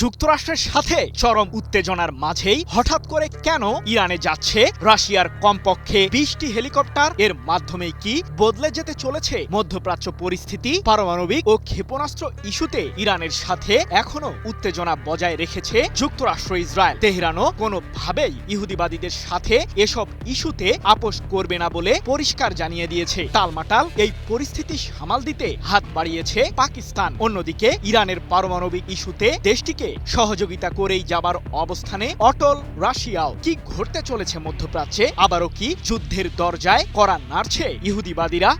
যুক্তরাষ্ট্রের সাথে চরম উত্তেজনার মাঝেই হঠাৎ করে কেন ইরানে যাচ্ছে রাশিয়ার কমপক্ষে 20টি হেলিকপ্টার? এর মাধ্যমেই কি বদলে যেতে চলেছে মধ্যপ্রাচ্য পরিস্থিতি? পারমাণবিক ও ক্ষেপণাস্ত্র ইস্যুতে ইরানের সাথে এখনো উত্তেজনা বজায় রেখেছে যুক্তরাষ্ট্র ইসরায়েল। তেহরানও কোনোভাবেই ইহুদিবাদীদের সাথে এসব ইস্যুতে আপোষ করবে না বলে পরিষ্কার জানিয়ে দিয়েছে। টালমাটাল এই পরিস্থিতি সামাল দিতে হাত বাড়িয়েছে পাকিস্তান। অন্যদিকে ইরানের পারমাণবিক ইস্যুতে দেশটিকে সহযোগিতা করেই যাবার অবস্থানে অটল রাশিয়াও। কি ঘটতে চলেছে মধ্যপ্রাচ্যে? আবারও কি যুদ্ধের দরজায় কড়া নাড়ছে ইহুদিবাদীরা?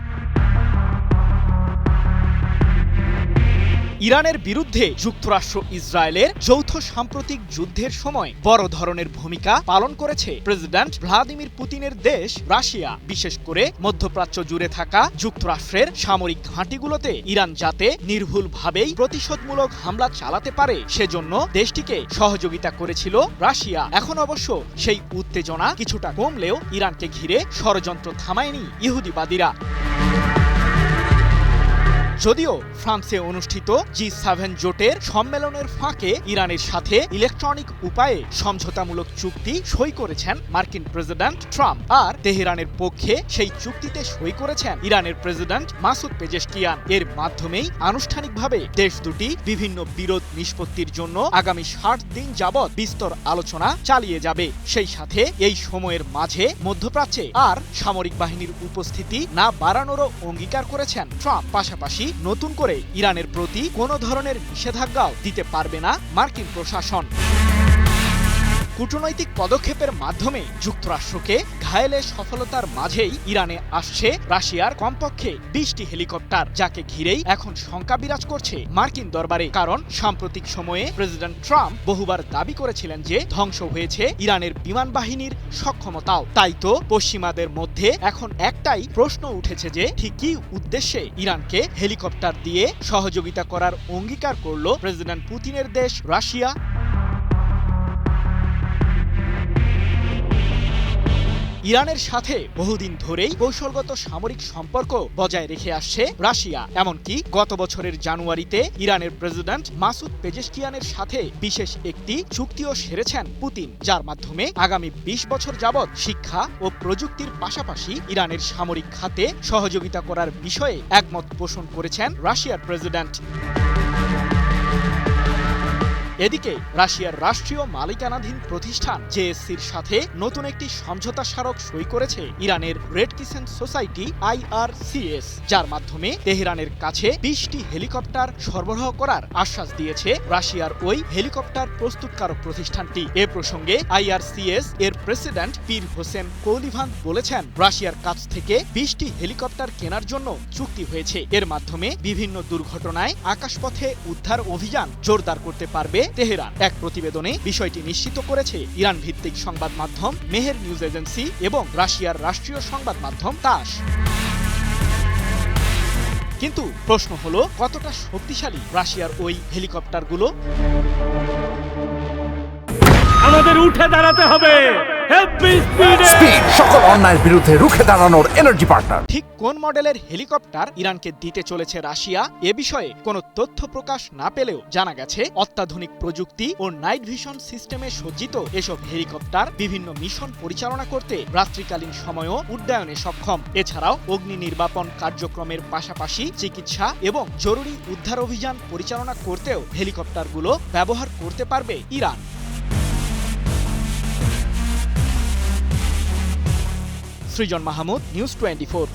ইরানের বিরুদ্ধে যুক্তরাষ্ট্র ইসরায়েলের যৌথ সাম্প্রতিক যুদ্ধের সময় বড় ধরনের ভূমিকা পালন করেছে প্রেসিডেন্ট ভ্লাদিমির পুতিনের দেশ রাশিয়া। বিশেষ করে মধ্যপ্রাচ্য জুড়ে থাকা যুক্তরাষ্ট্রের সামরিক ঘাঁটিগুলোতে ইরান যাতে নির্ভুলভাবেই প্রতিশোধমূলক হামলা চালাতে পারে সেজন্য দেশটিকে সহযোগিতা করেছিল রাশিয়া। এখন অবশ্য সেই উত্তেজনা কিছুটা কমলেও ইরানকে ঘিরে ষড়যন্ত্র থামায়নি ইহুদিবাদীরা। যদিও ফ্রান্সে অনুষ্ঠিত G7 জোটের সম্মেলনের ফাঁকে ইরানের সাথে ইলেকট্রনিক উপায়ে সমঝোতামূলক চুক্তি সই করেছেন মার্কিন প্রেসিডেন্ট ট্রাম্প, আর তেহরানের পক্ষে সেই চুক্তিতে সই করেছেন ইরানের প্রেসিডেন্ট মাসুদ পেজেশকিয়ান। এর মাধ্যমেই আনুষ্ঠানিকভাবে দেশ দুটি বিভিন্ন বিরোধ নিষ্পত্তির জন্য আগামী 60 দিন যাবৎ বিস্তর আলোচনা চালিয়ে যাবে। সেই সাথে এই সময়ের মাঝে মধ্যপ্রাচ্যে আর সামরিক বাহিনীর উপস্থিতি না বাড়ানোরও অঙ্গীকার করেছেন ট্রাম্প। পাশাপাশি নতুন করে ইরানের প্রতি কোনো ধরনের নিষেধাজ্ঞাও দিতে পারবে না মার্কিন প্রশাসন। কূটনৈতিক পদক্ষেপের মাধ্যমে যুক্তরাষ্ট্রকে ঘায়েলে সফলতার মাঝেই ইরানে আসছে রাশিয়ার কমপক্ষে 20টি হেলিকপ্টার, যাকে ঘিরেই এখন শঙ্কা বিরাজ করছে মার্কিন দরবারে। কারণ সাম্প্রতিক সময়ে প্রেসিডেন্ট ট্রাম্প বহুবার দাবি করেছিলেন যে ধ্বংস হয়েছে ইরানের বিমান বাহিনীর সক্ষমতাও। তাই তো পশ্চিমাদের মধ্যে এখন একটাই প্রশ্ন উঠেছে যে ঠিক কী উদ্দেশ্যে ইরানকে হেলিকপ্টার দিয়ে সহযোগিতা করার অঙ্গীকার করল প্রেসিডেন্ট পুতিনের দেশ রাশিয়া? ইরানের সাথে বহুদিন ধরেই কৌশলগত সামরিক সম্পর্ক বজায় রেখে আসছে রাশিয়া। এমনকি গত বছরের জানুয়ারিতে ইরানের প্রেসিডেন্ট মাসুদ পেজেশকিয়ানের সাথে বিশেষ একটি চুক্তিও সেরেছেন পুতিন, যার মাধ্যমে আগামী 20 বছর যাবৎ শিক্ষা ও প্রযুক্তির পাশাপাশি ইরানের সামরিক খাতে সহযোগিতা করার বিষয়ে একমত পোষণ করেছেন রাশিয়ার প্রেসিডেন্ট। এদিকে রাশিয়ার রাষ্ট্রীয় মালিকানাধীন প্রতিষ্ঠান জেএসসির সাথে নতুন একটি সমঝোতা স্মারক সই করেছে ইরানের রেড ক্রিসেন্ট সোসাইটি IRCS, যার মাধ্যমে তেহরানের কাছে 20টি হেলিকপ্টার সরবরাহ করার আশ্বাস দিয়েছে রাশিয়ার ওই হেলিকপ্টার প্রস্তুতকারক প্রতিষ্ঠানটি। এ প্রসঙ্গে IRCS এর প্রেসিডেন্ট পীর হোসেন কৌলিভান বলেছেন, রাশিয়ার কাছ থেকে 20টি হেলিকপ্টার কেনার জন্য চুক্তি হয়েছে। এর মাধ্যমে বিভিন্ন দুর্ঘটনায় আকাশপথে উদ্ধার অভিযান জোরদার করতে পারবে তেহরান। এক প্রতিবেদনে বিষয়টি নিশ্চিত করেছে ইরান ভিত্তিক সংবাদ মাধ্যম মেহের নিউজ এজেন্সি এবং রাশিয়ার রাষ্ট্রীয় সংবাদ মাধ্যম তাস। কিন্তু প্রশ্ন হলো, কতটা শক্তিশালী রাশিয়ার ওই হেলিকপ্টারগুলো? আমাদের উঠে দাঁড়াতে হবে। স্পিড, সকল অন্যায়ের বিরুদ্ধে রুখে দাঁড়ানোর এনার্জি পার্টনার। ঠিক কোন মডেলের হেলিকপ্টার ইরানকে দিতে চলেছে রাশিয়া, এ বিষয়ে কোনো তথ্য প্রকাশ না পেলেও জানা গেছে অত্যাধুনিক প্রযুক্তি ও নাইট ভিশন সিস্টেমে সজ্জিত এসব হেলিকপ্টার বিভিন্ন মিশন পরিচালনা করতে রাত্রিকালীন সময়ও উড্ডয়নে সক্ষম। এছাড়াও অগ্নি নির্বাপন কার্যক্রমের পাশাপাশি চিকিৎসা এবং জরুরি উদ্ধার অভিযান পরিচালনা করতেও হেলিকপ্টারগুলো ব্যবহার করতে পারবে ইরান। সৃজন মাহমুদ, নিউজ 24।